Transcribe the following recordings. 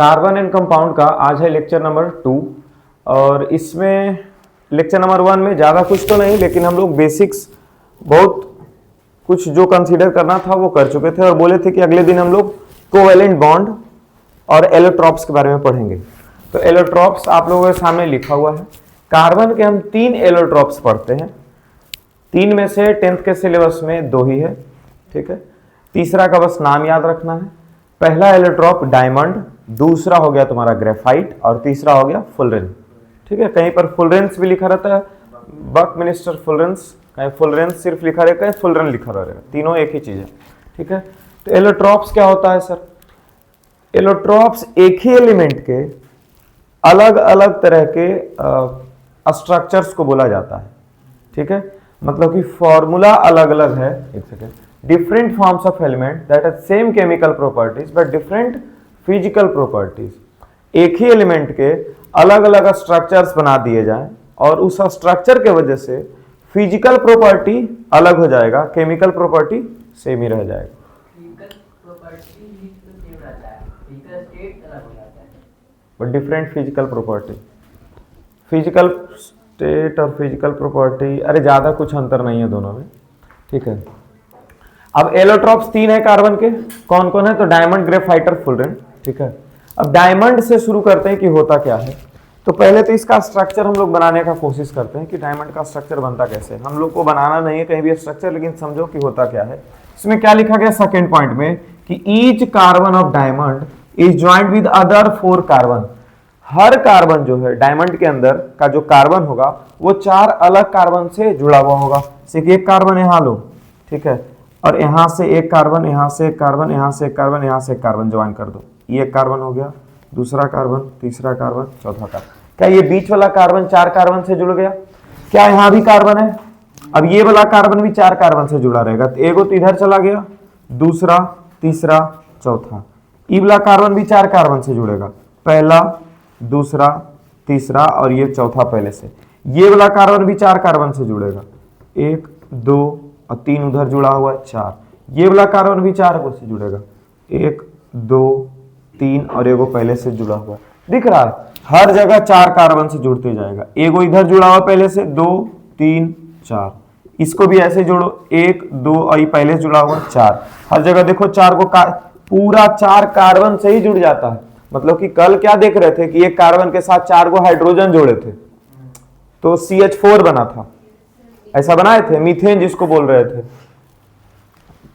Carbon and compound का आज है लेक्चर नंबर 2 और इसमें लेक्चर नंबर 1 में ज़्यादा कुछ तो नहीं, लेकिन हम लोग बेसिक्स बहुत कुछ जो कंसीडर करना था वो कर चुके थे और बोले थे कि अगले दिन हम लोग कोवेलेंट बॉन्ड और एलोट्रॉप्स के बारे में पढ़ेंगे। तो एलोट्रॉप्स आप लोगों के सामने लिखा हुआ है। कार्बन के हम 3 एलोट्रॉप्स पढ़ते हैं, 3 में से 10th के सिलेबस में 2 ही है, ठीक है। तीसरा का बस नाम याद रखना है। पहला एलोट्रॉप डायमंड, दूसरा हो गया तुम्हारा ग्रेफाइट और तीसरा हो गया फुलरेन, ठीक है। कहीं पर फुलरेंस भी लिखा रहता है, बकमिनिस्टर फुलरेंस, कहीं फुलरेंस सिर्फ लिखा रहेगा, कहीं फुलरेन लिखा रहेगा, तीनों एक ही चीज है, ठीक है। तो एलोट्रॉप्स क्या होता है सर? एलोट्रॉप्स एक ही एलिमेंट के अलग अलग तरह के स्ट्रक्चर्स को बोला जाता है, ठीक है। मतलब कि फॉर्मूला अलग अलग है। एक second, different forms of element that have same chemical properties but different physical properties. एक ही एलिमेंट के अलग अलग स्ट्रक्चर्स बना दिए जाएं और उस स्ट्रक्चर के वजह से फिजिकल प्रॉपर्टी अलग हो जाएगा, केमिकल प्रॉपर्टी सेम ही रह जाएगा। But different physical property, physical state और फिजिकल प्रॉपर्टी, अरे ज्यादा कुछ अंतर नहीं है दोनों में, ठीक है। अब एलोट्रॉप्स 3 है कार्बन के, कौन कौन है? तो डायमंड, ग्रेफाइट और फुलरेन, ठीक है। अब डायमंड से शुरू करते हैं कि होता क्या है। तो पहले तो इसका स्ट्रक्चर हम लोग बनाने का कोशिश करते हैं कि डायमंड का स्ट्रक्चर बनता कैसे। हम लोग को बनाना नहीं है कहीं भी स्ट्रक्चर, लेकिन समझो कि होता क्या है। इसमें क्या लिखा गया सेकेंड पॉइंट में कि each carbon of diamond is joint with other 4 carbon. Her carbon जो है डायमंड के अंदर का जो कार्बन होगा वो 4 अलग कार्बन से जुड़ा हुआ होगा। जैसे एक कार्बन यहाँ लो, ठीक है, और यहाँ से एक कार्बन, यहाँ से एक कार्बन, यहाँ से एक कार्बन, यहाँ से एक कार्बन ज्वाइन कर दो, ये एक कार्बन हो गया, दूसरा कार्बन, तीसरा कार्बन, चौथा कार्बन। क्या ये बीच वाला कार्बन 4 कार्बन से जुड़ गया? क्या यहाँ भी कार्बन है? अब ये वाला कार्बन भी 4 कार्बन से जुड़ा रहेगा, तो एगो तो इधर चला गया, दूसरा, तीसरा, चौथा। ई वाला कार्बन भी 4 कार्बन से जुड़ेगा, पहला, दूसरा, तीसरा और ये चौथा पहले से। ये वाला कार्बन भी 4 कार्बन से जुड़ेगा, 1, 2 और 3 उधर जुड़ा हुआ है, 4। ये वाला कार्बन भी 4 से जुड़ेगा, 1, 2, 3 और एगो पहले से जुड़ा हुआ है। दिख रहा है? हर जगह 4 कार्बन से जुड़ते जाएगा। एगो इधर जुड़ा हुआ पहले से, 2, 3, 4। इसको भी ऐसे जोड़ो, 1, 2 और ये पहले से जुड़ा हुआ 4। हर जगह देखो 4 को पूरा 4 कार्बन से ही जुड़ जाता है। मतलब कि कल क्या देख रहे थे कि एक कार्बन के साथ 4 को हाइड्रोजन जोड़े थे तो CH4 बना था, ऐसा बनाए थे, मीथेन जिसको बोल रहे थे।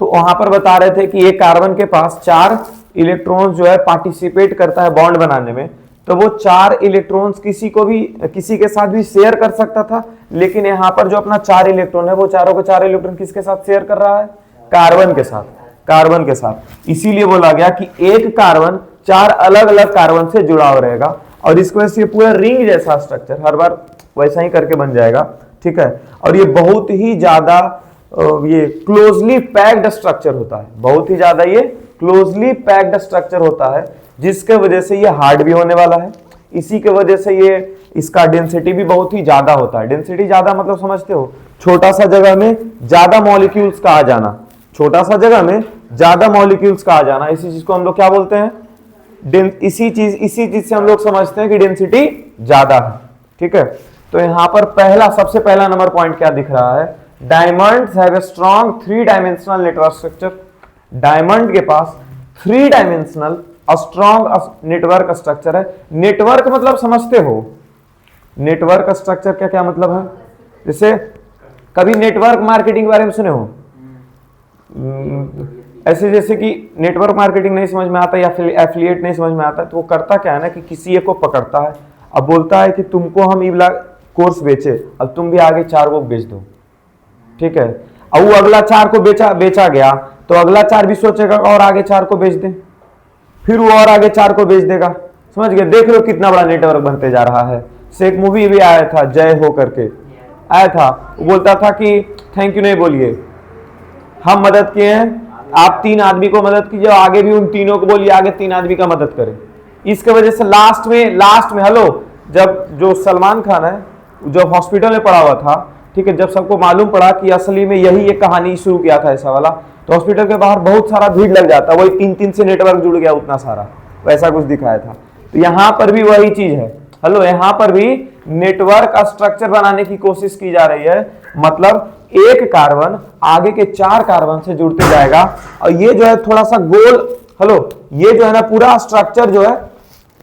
तो वहां पर बता रहे थे कि एक कार्बन के पास 4 इलेक्ट्रॉन्स जो है पार्टिसिपेट करता है बॉन्ड बनाने में, तो वो 4 इलेक्ट्रॉन्स किसी के साथ भी शेयर कर सकता था। लेकिन यहाँ पर जो अपना 4 इलेक्ट्रॉन है वो चारों के 4 इलेक्ट्रॉन किसके साथ शेयर कर रहा है? कार्बन के साथ, कार्बन के साथ। इसीलिए बोला गया कि एक कार्बन 4 अलग अलग कार्बन से जुड़ा हुआ रहेगा और इसकी वजह से पूरा रिंग जैसा स्ट्रक्चर हर बार वैसा ही करके बन जाएगा, ठीक है। और ये बहुत ही ज्यादा ये क्लोजली पैक्ड स्ट्रक्चर होता है, बहुत ही ज्यादा ये क्लोजली पैक्ड स्ट्रक्चर होता है, जिसके वजह से ये हार्ड भी होने वाला है। इसी के वजह से ये इसका डेंसिटी भी बहुत ही ज्यादा होता है। डेंसिटी ज्यादा मतलब समझते हो, छोटा सा जगह में ज्यादा मॉलिक्यूल्स का आ जाना, छोटा सा जगह में ज्यादा मॉलिक्यूल्स का आ जाना, इसी चीज को हम लोग क्या बोलते हैं? इसी चीज से हम लोग समझते हैं कि डेंसिटी ज्यादा है, ठीक है। तो यहां पर सबसे पहला नंबर पॉइंट क्या दिख रहा है? Diamonds have a strong 3 dimensional network structure. Diamond के पास 3 डायमेंशनल स्ट्रॉन्ग नेटवर्क स्ट्रक्चर है। नेटवर्क मतलब समझते हो, नेटवर्क स्ट्रक्चर का क्या मतलब है? जैसे कभी नेटवर्क मार्केटिंग के बारे में सुने हो? ऐसे जैसे कि नेटवर्क मार्केटिंग नहीं समझ में आता या फिर एफिलिएट नहीं समझ में आता, तो वो करता क्या है ना कि किसी एक को पकड़ता है, अब बोलता है कि तुमको हम ये वाला कोर्स बेचे, अब तुम भी आगे 4 को बेच दो, ठीक है। अब वो अगला 4 को बेचा गया तो अगला 4 भी सोचेगा और आगे 4 को बेच दे, फिर वो और आगे 4 को बेच देगा। समझ गए? देख लो कितना बड़ा नेटवर्क बनते जा रहा है। से एक मूवी भी आया था, जय हो करके आया था, वो बोलता था कि थैंक यू नहीं बोलिए, हम मदद किए हैं, आप 3 आदमी को मदद कीजिए, आगे भी उन तीनों को बोलिए आगे 3 आदमी का मदद करें। इसके वजह से लास्ट में हेलो, जब जो सलमान खान है जब हॉस्पिटल में पड़ा हुआ था, ठीक है, जब सबको मालूम पड़ा कि असली में यही एक कहानी शुरू किया था ऐसा वाला, तो हॉस्पिटल के बाहर बहुत सारा भीड़ लग जाता, वही 3 से नेटवर्क जुड़ गया उतना सारा, वैसा कुछ दिखाया था। तो यहां पर भी वही चीज है। हेलो, यहां पर भी नेटवर्क का स्ट्रक्चर बनाने की कोशिश की जा रही है, मतलब एक कार्बन आगे के 4 कार्बन से जुड़ते जाएगा, और ये जो है थोड़ा सा गोल, हेलो, ये जो है ना पूरा स्ट्रक्चर जो है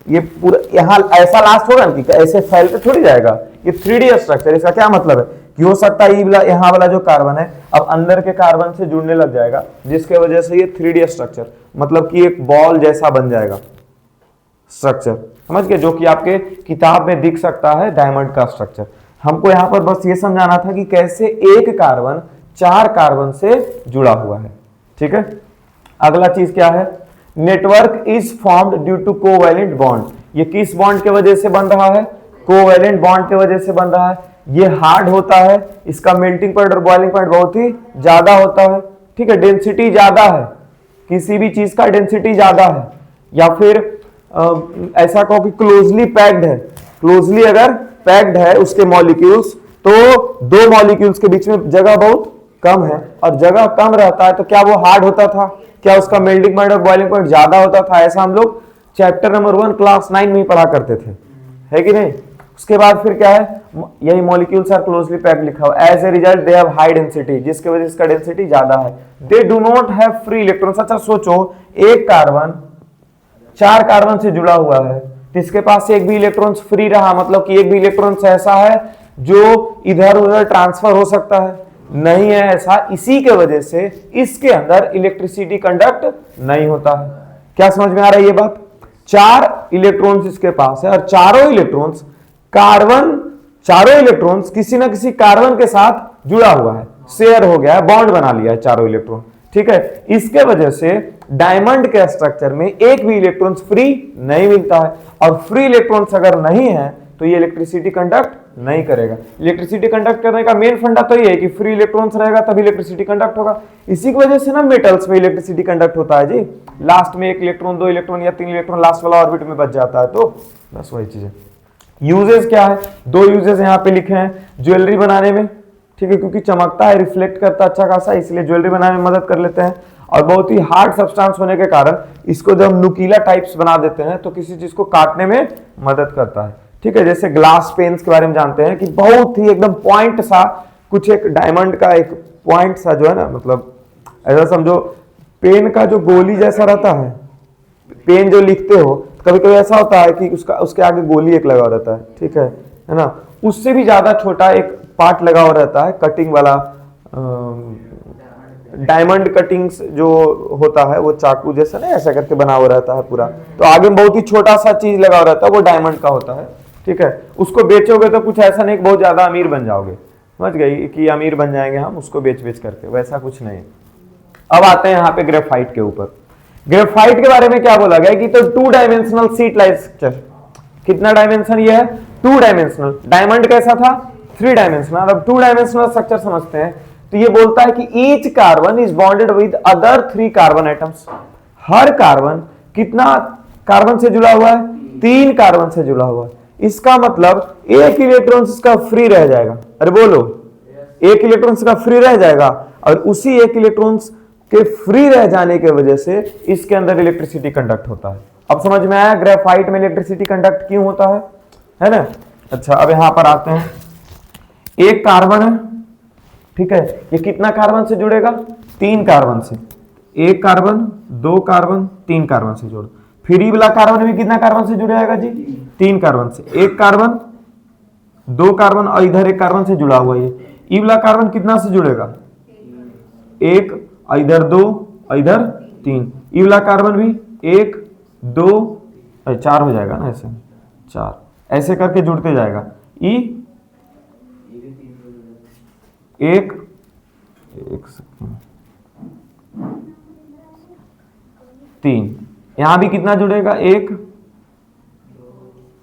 ये पूरा यहां ऐसा लास्ट होगा ना कि ऐसे फैलते थोड़ी जाएगा, ये 3D स्ट्रक्चर। इसका क्या मतलब है कि हो सकता है ये यहाँ वाला जो कार्बन है अब अंदर के कार्बन से जुड़ने लग जाएगा, जिसके वजह से ये 3D स्ट्रक्चर, मतलब कि एक बॉल जैसा बन जाएगा स्ट्रक्चर, समझ गए, जो कि आपके किताब में दिख सकता है डायमंड का स्ट्रक्चर। हमको यहां पर बस ये समझाना था कि कैसे एक कार्बन 4 कार्बन से जुड़ा हुआ है। ठीक है, अगला चीज क्या है, network is formed due to covalent bond. ये किस बॉन्ड के वजह से बन रहा है, कोवैलेंट बॉन्ड के वजह से बन रहा है। ये हार्ड होता है, इसका मेल्टिंग पॉइंट और बॉइलिंग पॉइंट बहुत ही ज्यादा होता है। ठीक है, डेंसिटी ज्यादा है, किसी भी चीज का डेंसिटी ज्यादा है, या फिर ऐसा कहो कि क्लोजली पैक्ड है। क्लोजली अगर पैक्ड है उसके मॉलिक्यूल्स, तो 2 मॉलिक्यूल्स के बीच में जगह बहुत कम है, और जगह कम रहता है तो क्या वो हार्ड होता था, क्या उसका मेल्टिंग पॉइंट और बॉइलिंग पॉइंट ज्यादा होता था। ऐसा हम लोग चैप्टर नंबर 1 क्लास 9 में ही पढ़ा करते थे, है कि नहीं। उसके बाद फिर क्या है, यही मॉलिक्यूल्स आर क्लोजली पैक्ड लिखा हुआ, as a result they have high density, जिसके वजह से इसका डेंसिटी ज्यादा है। They do not have free electrons. अच्छा सोचो, एक कार्बन 4 कार्बन से जुड़ा हुआ है, तो इसके पास एक भी इलेक्ट्रॉन्स फ्री रहा, मतलब कि एक भी इलेक्ट्रॉन्स ऐसा है जो इधर उधर ट्रांसफर हो सकता है, नहीं है ऐसा। इसी के वजह से इसके अंदर इलेक्ट्रिसिटी कंडक्ट नहीं होता है। क्या समझ में आ रहा है ये बात। 4 इलेक्ट्रॉन्स इसके पास है, और चारों इलेक्ट्रॉन्स किसी ना किसी कार्बन के साथ जुड़ा हुआ है, शेयर हो गया है, बॉन्ड बना लिया है चारों इलेक्ट्रॉन। ठीक है, इसके वजह से डायमंड के स्ट्रक्चर में एक भी इलेक्ट्रॉन्स फ्री नहीं मिलता है, और फ्री इलेक्ट्रॉन्स अगर नहीं है तो ये इलेक्ट्रिसिटी कंडक्ट नहीं करेगा। इलेक्ट्रिसिटी कंडक्ट करने का मेन फंडा तो ये है कि फ्री इलेक्ट्रॉन्स रहेगा तभी इलेक्ट्रिसिटी कंडक्ट होगा। इसी की वजह से ना मेटल्स में इलेक्ट्रिसिटी कंडक्ट होता है जी, लास्ट में 1 इलेक्ट्रॉन 2 इलेक्ट्रॉन या 3 इलेक्ट्रॉन लास्ट वाला ऑर्बिट में बच जाता है। तो बस वही चीज है। यूजेस क्या है, 2 यूजेस यहाँ पे लिखे हैं, ज्वेलरी बनाने में, ठीक है, क्योंकि चमकता है, रिफ्लेक्ट करता है अच्छा खासा, इसलिए ज्वेलरी बनाने में मदद कर लेते हैं। और बहुत ही हार्ड सब्सटेंस होने के कारण इसको जब नुकीला टाइप्स बना देते हैं तो किसी चीज को काटने में मदद करता है। ठीक है, जैसे ग्लास पेन्स के बारे में जानते हैं कि बहुत ही एकदम पॉइंट सा कुछ एक डायमंड का एक पॉइंट सा जो है ना, मतलब ऐसा समझो पेन का जो गोली जैसा रहता है, पेन जो लिखते हो कभी कभी ऐसा होता है कि उसके आगे गोली एक लगा रहता है, ठीक है ना, उससे भी ज्यादा छोटा एक पार्ट लगा हुआ रहता है कटिंग वाला, डायमंड कटिंग्स जो होता है वो चाकू जैसा ना ऐसा करके बना हुआ रहता है पूरा, तो आगे बहुत ही छोटा सा चीज लगा हुआ रहता है, वो डायमंड का होता है। ठीक है, उसको बेचोगे तो कुछ ऐसा नहीं बहुत ज्यादा अमीर बन जाओगे, समझ गई कि अमीर बन जाएंगे हम उसको बेच बेच करके, वैसा कुछ नहीं। अब आते हैं यहाँ पे ग्रेफाइट के ऊपर। ग्रेफाइट के बारे में क्या बोला गया कि तो 2 डायमेंशनल सीट लाइट स्ट्रक्चर, कितना डायमेंशन ये है 2 डायमेंशनल। डायमंड कैसा था 3 डायमेंशनल। अब 2 डायमेंशनल स्ट्रक्चर समझते हैं तो ये बोलता है कि each carbon is bonded with other 3 carbon atoms. Her carbon कितना कार्बन से जुड़ा हुआ है 3 कार्बन से जुड़ा हुआ है। इसका मतलब एक इलेक्ट्रॉन इसका फ्री रह जाएगा, अरे बोलो एक इलेक्ट्रॉन इसका फ्री रह जाएगा, और उसी एक इलेक्ट्रॉन के फ्री रह जाने की वजह से इसके अंदर इलेक्ट्रिसिटी कंडक्ट होता है। अब समझ में आया ग्रेफाइट में इलेक्ट्रिसिटी कंडक्ट क्यों होता है ना। अच्छा अब यहां पर आते हैं, एक कार्बन है, ठीक है, ये कितना कार्बन से जुड़ेगा 3 कार्बन से, 1 कार्बन 2 कार्बन 3 कार्बन से जोड़। फिर ई वाला कार्बन भी कितना कार्बन से जुड़ेगा जी 3 कार्बन से, 1 कार्बन 2 कार्बन और इधर 1 कार्बन से जुड़ा हुआ है। ई वाला कार्बन कितना से जुड़ेगा 1 और इधर 2 और इधर 3। ई वाला कार्बन भी 1 2 4 हो जाएगा ना, ऐसे 4 ऐसे करके जुड़ते जाएगा। ई 1 3, यहां भी कितना जुड़ेगा 1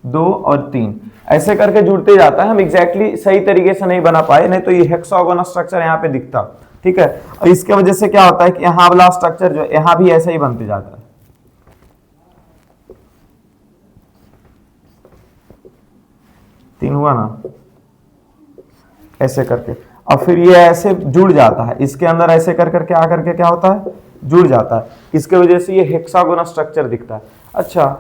2 और 3 ऐसे करके जुड़ते जाता है। हम एग्जैक्टली सही तरीके से नहीं बना पाए, नहीं तो ये हेक्सागोनल स्ट्रक्चर यहाँ पे दिखता, ठीक है। और इसके वजह से क्या होता है कि यहाँ वाला स्ट्रक्चर जो यहाँ भी ऐसे ही बनते जाता है। तीन हुआ ना ऐसे करके, और फिर ये ऐसे जुड़ जाता है इसके अंदर, ऐसे कर करके आकर के क्या होता है जुड़ जाता है। इसके वजह से ये हेक्सागोनल स्ट्रक्चर दिखता है। अच्छा,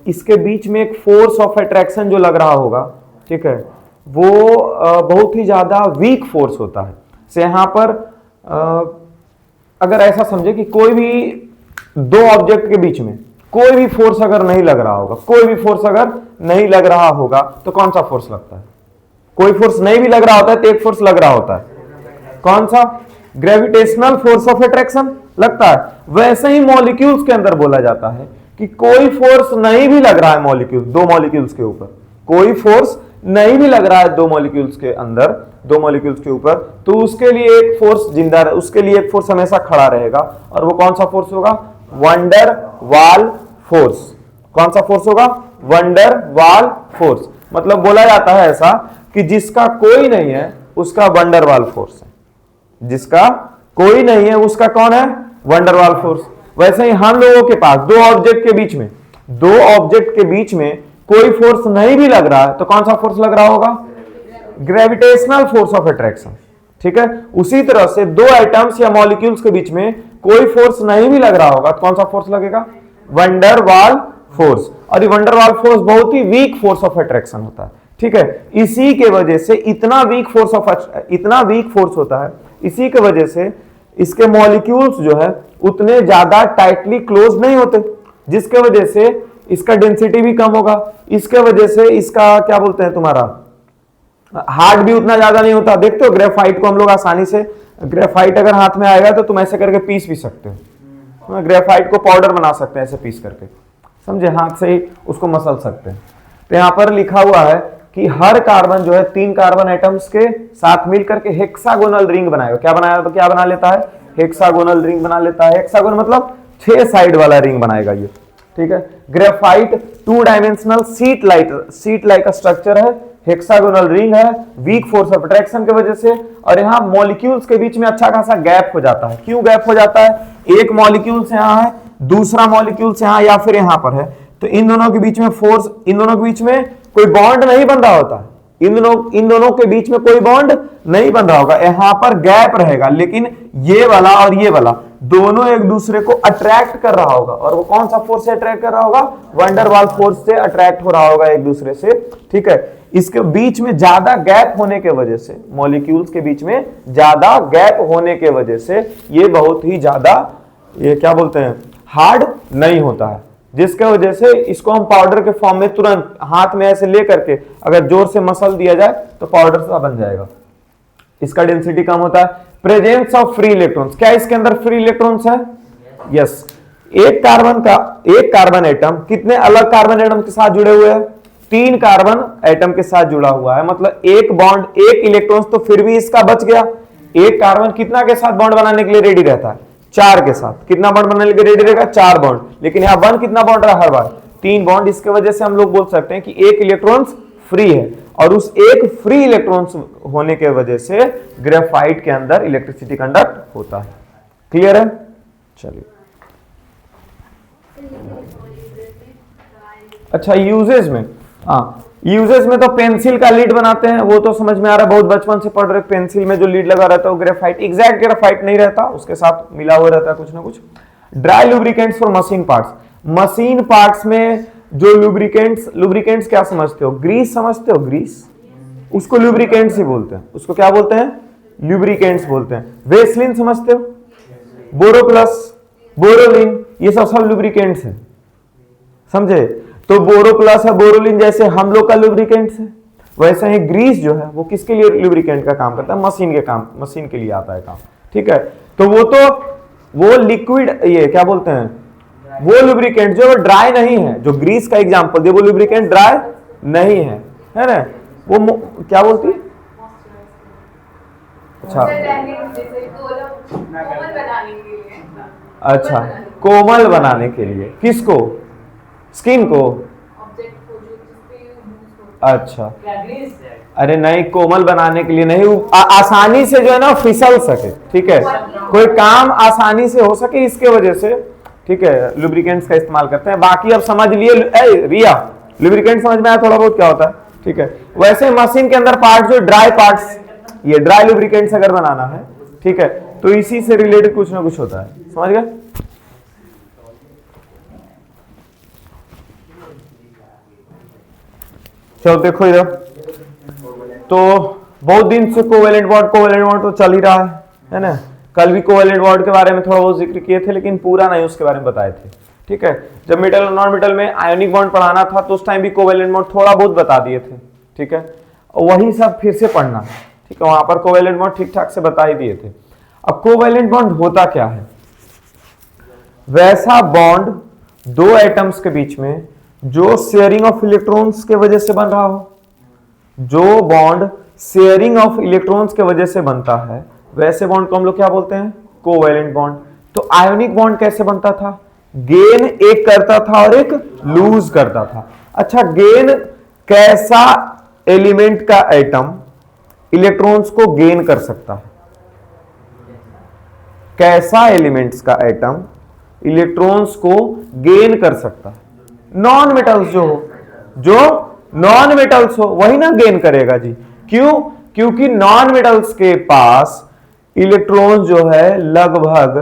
इसके बीच में एक फोर्स ऑफ अट्रैक्शन जो लग रहा होगा, ठीक है, वो बहुत ही ज्यादा वीक फोर्स होता है। से यहां पर अगर ऐसा समझे कि कोई भी दो ऑब्जेक्ट के बीच में कोई भी फोर्स अगर नहीं लग रहा होगा, कोई भी फोर्स अगर नहीं लग रहा होगा तो कौन सा फोर्स लगता है? कोई फोर्स नहीं भी लग रहा होता है तो एक फोर्स लग रहा होता है, कौन सा? ग्रेविटेशनल फोर्स ऑफ अट्रैक्शन लगता है। वैसे ही मॉलिक्यूल्स के अंदर बोला जाता है कि कोई फोर्स नहीं भी लग रहा है मॉलिक्यूल, दो मॉलिक्यूल्स के ऊपर कोई फोर्स नहीं भी लग रहा है दो मॉलिक्यूल्स के अंदर, दो मॉलिक्यूल्स के ऊपर, तो उसके लिए एक फोर्स जिंदा रहे, उसके लिए एक फोर्स हमेशा खड़ा रहेगा। और वो कौन सा फोर्स होगा? वंडर वाल फोर्स। कौन सा फोर्स होगा? वंडर वाल फोर्स। मतलब बोला जाता है ऐसा कि जिसका कोई नहीं है उसका वंडर वाल फोर्स है, जिसका कोई नहीं है उसका कौन है? वंडर वाल फोर्स। वैसे ही हम लोगों के पास दो ऑब्जेक्ट के बीच में कोई फोर्स नहीं भी लग रहा है तो कौन सा फोर्स लग रहा होगा? Gravitational force of attraction. ठीक है, उसी तरह से दो एटम्स या मॉलिक्यूल्स के बीच में कोई फोर्स नहीं भी लग रहा होगा तो कौन सा फोर्स लगेगा? वंडर वाल फोर्स। और ये वंडर वाल फोर्स बहुत ही वीक फोर्स ऑफ अट्रैक्शन होता है। ठीक है, इसी के वजह से इतना वीक फोर्स होता है, इसी के वजह से इसके मॉलिक्यूल्स जो है उतने ज्यादा टाइटली क्लोज नहीं होते, जिसके वजह से इसका डेंसिटी भी कम होगा, इसके वजह से इसका क्या बोलते हैं तुम्हारा हार्ड भी उतना ज्यादा नहीं होता। देखते हो ग्रेफाइट को हम लोग आसानी से, ग्रेफाइट अगर हाथ में आएगा तो तुम ऐसे करके पीस भी सकते हो, ग्रेफाइट को पाउडर बना सकते हैं ऐसे पीस करके, समझे, हाथ से ही उसको मसल सकते हैं। तो यहां पर लिखा हुआ है कि हर कार्बन जो है 3 कार्बन एटम्स के साथ मिलकर के हेक्सागोनल रिंग बनाएगा। क्या बना लेता है? हेक्सागोनल रिंग बना लेता है। हेक्सागोन मतलब 6 साइड वाला रिंग बनाएगा ये। ठीक है, graphite 2 dimensional seat like structure है, हेक्सागोनल रिंग है, वीक फोर्स ऑफ अट्रैक्शन की वजह से। और यहाँ मॉलिक्यूल्स के बीच में अच्छा खासा गैप हो जाता है। क्यों गैप हो जाता है? एक मॉलिक्यूल से यहाँ है, दूसरा मॉलिक्यूल से यहाँ या फिर यहाँ पर है, तो इन दोनों के बीच में फोर्स, इन दोनों के बीच में कोई बॉन्ड नहीं बन रहा होता, इन दोनों के बीच में कोई बॉन्ड नहीं बन रहा होगा, यहाँ पर गैप रहेगा, लेकिन ये वाला और ये वाला दोनों एक दूसरे को अट्रैक्ट कर रहा होगा। और वो कौन सा फोर्स से अट्रैक्ट कर रहा होगा? वंडर वाल फोर्स से अट्रैक्ट हो रहा होगा एक दूसरे से। ठीक है, इसके बीच में ज्यादा गैप होने के वजह से, मॉलिक्यूल्स के बीच में ज्यादा गैप होने के वजह से ये बहुत ही ज्यादा, ये क्या बोलते हैं, हार्ड नहीं होता है, जिसके वजह से इसको हम पाउडर के फॉर्म में तुरंत हाथ में ऐसे ले करके अगर जोर से मसल दिया जाए तो पाउडर सा बन जाएगा। इसका डेंसिटी कम होता है। प्रेजेंस ऑफ फ्री इलेक्ट्रॉन्स, क्या इसके अंदर फ्री इलेक्ट्रॉन्स है? यस। एक कार्बन एटम कितने अलग कार्बन एटम के साथ जुड़े हुए हैं? 3 कार्बन एटम के साथ जुड़ा हुआ है, मतलब एक बॉन्ड, एक इलेक्ट्रॉन्स तो फिर भी इसका बच गया। एक कार्बन कितना के साथ बॉन्ड बनाने के लिए रेडी रहता है? 4 के साथ। कितना बॉन्ड बनाने के लिए रेडी रहेगा? 4 बॉन्ड। लेकिन यहाँ 1 कितना बॉन्ड रहा हर बार? 3 बॉन्ड। इसके वजह से हम लोग बोल सकते हैं कि एक इलेक्ट्रॉन्स फ्री है, और उस एक फ्री इलेक्ट्रॉन्स होने के वजह से ग्रेफाइट के अंदर इलेक्ट्रिसिटी कंडक्ट होता है। क्लियर है? चलिए, अच्छा यूजेस में, यूजेस में तो पेंसिल का लीड बनाते हैं, वो तो समझ में आ रहा है, बहुत बचपन से पढ़ रहे। पेंसिल में जो लीड लगा रहता है वो ग्रेफाइट, एग्जैक्ट ग्रेफाइट नहीं रहता, उसके साथ मिला हुआ रहता है कुछ ना कुछ। Dry lubricants for machine parts, machine parts में जो लुब्रिकेंट्स क्या समझते हो? ग्रीस समझते हो? ग्रीस, उसको लुब्रिकेंट्स ही बोलते हैं। उसको क्या बोलते हैं? लुब्रिकेंट्स बोलते हैं। वेसलिन समझते हो? बोरोप्लस, बोरोलिन, ये सब लुब्रिकेंट्स हैं, समझे? तो बोरोप्लस है, बोरोलिन जैसे हम लोग का लुब्रिकेंट्स है, वैसे ही ग्रीस जो है वो किसके लिए लुब्रिकेंट का काम करता है? मशीन के लिए आता है काम। ठीक है, तो वो लिक्विड, ये क्या बोलते हैं, वो लुब्रिकेंट जो ड्राई नहीं है, जो ग्रीस का एग्जांपल दे, वो लुब्रिकेंट ड्राई नहीं है ना? वो क्या बोलती है? अच्छा, कोमल बनाने के लिए। किसको? स्किन को? अच्छा, अरे नहीं, कोमल बनाने के लिए नहीं, आसानी से जो है ना फिसल सके। ठीक है, कोई काम आसानी से हो सके, इसके वजह से, ठीक है, लुब्रिकेंट्स का इस्तेमाल करते हैं। बाकी अब समझ लिए रिया, लुब्रिकेंट समझ में आया थोड़ा बहुत क्या होता है? ठीक है, वैसे मशीन के अंदर पार्ट जो ड्राई पार्ट्स, ये ड्राई लुब्रिकेंट्स अगर बनाना है, ठीक है, तो इसी से रिलेटेड कुछ ना कुछ होता है, समझ गए? चलो देखो इधर, तो बहुत दिन से कोवेलेंट बॉन्ड तो चल ही रहा है ना। कल भी कोवेलेंट बॉन्ड के बारे में थोड़ा बहुत जिक्र किए थे, लेकिन पूरा नहीं उसके बारे में बताए थे। ठीक है, जब मेटल और नॉन मेटल में आयोनिक बॉन्ड पढ़ाना था तो उस टाइम भी कोवेलेंट बॉन्ड थोड़ा बहुत बता दिए थे। ठीक है, वही सब फिर से पढ़ना है। ठीक है, वहां पर कोवेलेंट बॉन्ड ठीक ठाक से बता ही दिए थे। अब कोवेलेंट बॉन्ड होता क्या है? वैसा बॉन्ड दो एटम्स के बीच में जो शेयरिंग ऑफ इलेक्ट्रॉन्स के वजह से बन रहा हो। जो बॉन्ड शेयरिंग ऑफ इलेक्ट्रॉन्स के वजह से बनता है, वैसे बॉन्ड को हम लोग क्या बोलते हैं? Covalent bond. तो आयोनिक बॉन्ड कैसे बनता था? गेन एक करता था और एक लूज करता था। अच्छा, गेन कैसा एलिमेंट का एटम इलेक्ट्रॉन्स को गेन कर सकता है? कैसा एलिमेंट्स का एटम इलेक्ट्रॉन्स को गेन कर सकता है? नॉन मेटल्स जो नॉन मेटल्स हो वही ना गेन करेगा जी। क्यों? क्योंकि नॉन मेटल्स के पास इलेक्ट्रॉन जो है लगभग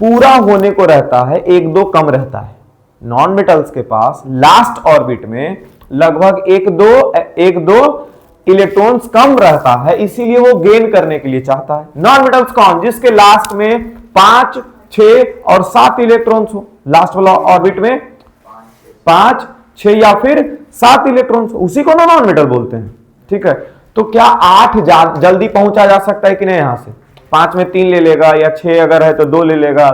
पूरा होने को रहता है, एक दो कम रहता है। नॉन मेटल्स के पास लास्ट ऑर्बिट में लगभग एक दो इलेक्ट्रॉन्स कम रहता है, इसीलिए वो गेन करने के लिए चाहता है। नॉन मेटल्स कौन? जिसके लास्ट में 5, 6 और 7 इलेक्ट्रॉन्स हो। लास्ट वाला ऑर्बिट में 5, 6 या फिर 7 इलेक्ट्रॉन्स, उसी को नॉन मेटल बोलते हैं। ठीक है, तो क्या 8 जल्दी पहुंचा जा सकता है कि नहीं? यहां से 5 में 3 ले लेगा, या 6 अगर है तो 2 ले लेगा,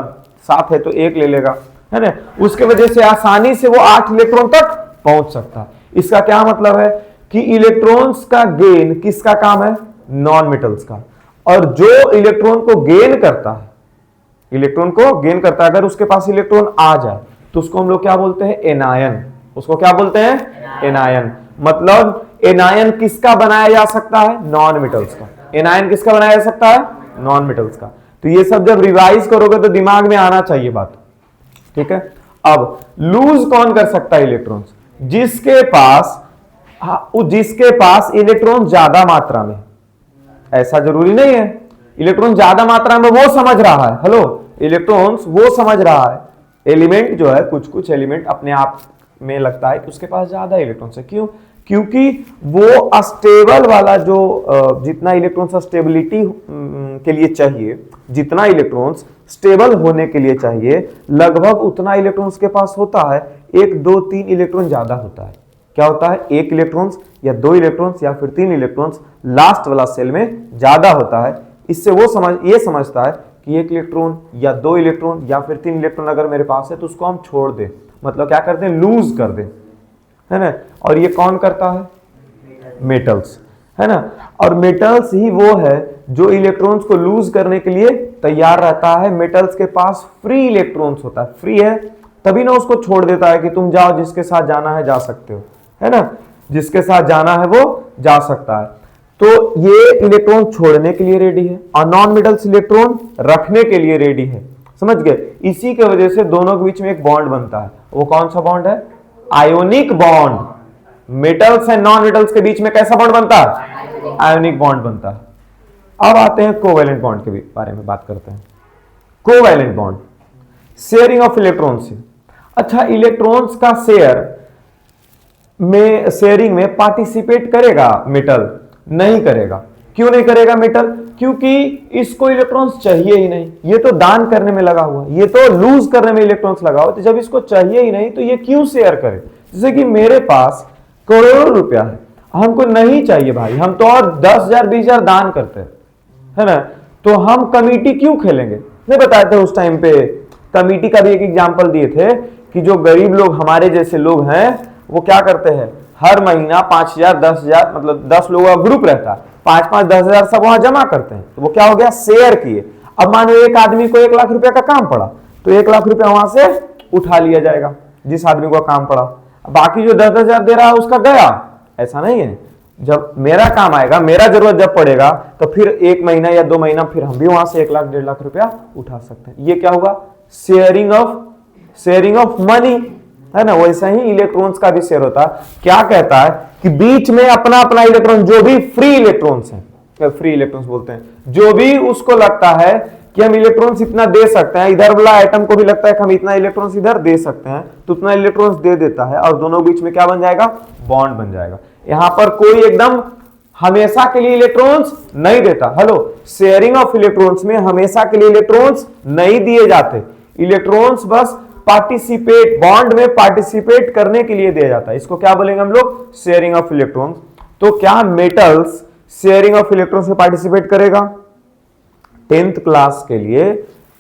7 है तो 1 ले लेगा, है ना। उसके वजह से आसानी से वो 8 इलेक्ट्रॉन तक पहुंच सकता है। इसका क्या मतलब है कि इलेक्ट्रॉन्स का गेन किसका काम है? नॉन मेटल्स का। और जो इलेक्ट्रॉन को गेन करता है, अगर उसके पास इलेक्ट्रॉन आ जाए तो उसको हम लोग क्या बोलते हैं? एनायन। उसको क्या बोलते हैं? एनायन। मतलब एनायन किसका बनाया जा सकता है? नॉन मेटल्स का। एनायन किसका बनाया जा सकता है? नॉन मेटल्स का। तो ये सब जब रिवाइज करोगे तो दिमाग में आना चाहिए बात। ठीक है, अब लूज कौन कर सकता है इलेक्ट्रॉन्स? जिसके पास इलेक्ट्रॉन ज्यादा मात्रा में। ऐसा जरूरी नहीं है इलेक्ट्रॉन ज्यादा मात्रा में वो समझ रहा है। हेलो, इलेक्ट्रॉन्स वो समझ रहा है। एलिमेंट जो है, कुछ एलिमेंट अपने आप में लगता है कि उसके पास ज्यादा इलेक्ट्रॉन्स है। क्यों? क्योंकि वो अस्टेबल वाला जो जितना इलेक्ट्रॉन्स स्टेबिलिटी के लिए चाहिए, जितना इलेक्ट्रॉन्स स्टेबल होने के लिए चाहिए, लगभग उतना इलेक्ट्रॉन्स के पास होता है। 1, 2, 3 इलेक्ट्रॉन ज्यादा होता है। क्या होता है? 1 इलेक्ट्रॉन्स या 2 इलेक्ट्रॉन्स या फिर 3 इलेक्ट्रॉन्स लास्ट वाला सेल में ज्यादा होता है। इससे वो समझता है कि 1 इलेक्ट्रॉन या 2 इलेक्ट्रॉन या फिर 3 इलेक्ट्रॉन अगर मेरे पास है तो उसको हम छोड़ दें, मतलब क्या करते हैं? लूज कर दें, है ना। और ये कौन करता है? मेटल्स, है ना। और मेटल्स ही वो है जो इलेक्ट्रॉन्स को लूज करने के लिए तैयार रहता है। मेटल्स के पास फ्री इलेक्ट्रॉन्स होता है, फ्री है तभी ना उसको छोड़ देता है कि तुम जाओ, जिसके साथ जाना है जा सकते हो, है ना। जिसके साथ जाना है वो जा सकता है। तो ये इलेक्ट्रॉन छोड़ने के लिए रेडी है और नॉन मेटल्स इलेक्ट्रॉन रखने के लिए रेडी है। समझ गए? इसी के वजह से दोनों के बीच में एक बॉन्ड बनता है। वो कौन सा बॉन्ड है? Ionic bond. Metals and non metals के बीच में कैसा बॉन्ड बनता है? आयोनिक बॉन्ड बनता है। अब आते हैं कोवैलेंट बॉन्ड के बारे में बात करते हैं। Covalent bond, sharing of electrons से। अच्छा, इलेक्ट्रॉन्स का शेयरिंग में पार्टिसिपेट करेगा मेटल? नहीं करेगा। क्यों नहीं करेगा मेटल? क्योंकि इसको इलेक्ट्रॉन्स चाहिए ही नहीं। ये तो दान करने में लगा हुआ, ये तो लूज करने में इलेक्ट्रॉन्स लगा हुआ। तो जब इसको चाहिए ही नहीं तो ये क्यों शेयर करे? जैसे कि मेरे पास करोड़ों रुपया है, हमको नहीं चाहिए भाई, हम तो और 10,000 20,000 दान करते हैं, है ना। तो हम कमिटी क्यों खेलेंगे? नहीं बताए थे उस टाइम पे, कमिटी का भी एक एग्जाम्पल दिए थे कि जो गरीब लोग हमारे जैसे लोग हैं वो क्या करते हैं, हर महीना 5,000 10,000, मतलब 10 लोगों का ग्रुप रहता है, 5-5 10,000 सब वहां जमा करते हैं। तो वो क्या हो गया? शेयर किए। अब मानो एक आदमी को 1 लाख रुपया का काम पड़ा तो 1 लाख रुपया वहां से उठा लिया जाएगा जिस आदमी को काम पड़ा। बाकी जो 10,000 दे रहा है उसका गया। ऐसा नहीं है, जब मेरा काम आएगा, मेरा जरूरत जब पड़ेगा तो फिर 1 महीना या 2 महीना फिर हम भी वहां से 1 लाख 1.5 लाख रुपया उठा सकते हैं। ये क्या होगा? शेयरिंग ऑफ मनी, है ना। वैसा ही इलेक्ट्रॉन्स का भी शेयर होता है। क्या कहता है कि बीच में अपना अपना इलेक्ट्रॉन, जो भी फ्री इलेक्ट्रॉन्स हैं, फ्री इलेक्ट्रॉन्स बोलते हैं, जो भी उसको लगता है कि हम इलेक्ट्रॉन्स इतना दे सकते हैं, इधर वाला एटम को भी लगता है कि हम इतना इलेक्ट्रॉन्स इधर दे सकते हैं, तो उतना इलेक्ट्रॉन्स दे देता है और दोनों बीच में क्या बन जाएगा? बॉन्ड बन जाएगा। यहां पर कोई एकदम हमेशा के लिए इलेक्ट्रॉन्स नहीं देता। हेलो, शेयरिंग ऑफ इलेक्ट्रॉन्स में हमेशा के लिए इलेक्ट्रॉन्स नहीं दिए जाते। इलेक्ट्रॉन्स बस पार्टिसिपेट, बॉन्ड में पार्टिसिपेट करने के लिए दिया जाता है। इसको क्या बोलेंगे हम लोग? Sharing of electrons. तो क्या मेटल्स शेयरिंग ऑफ इलेक्ट्रॉन्स में पार्टिसिपेट करेगा? 10th क्लास के लिए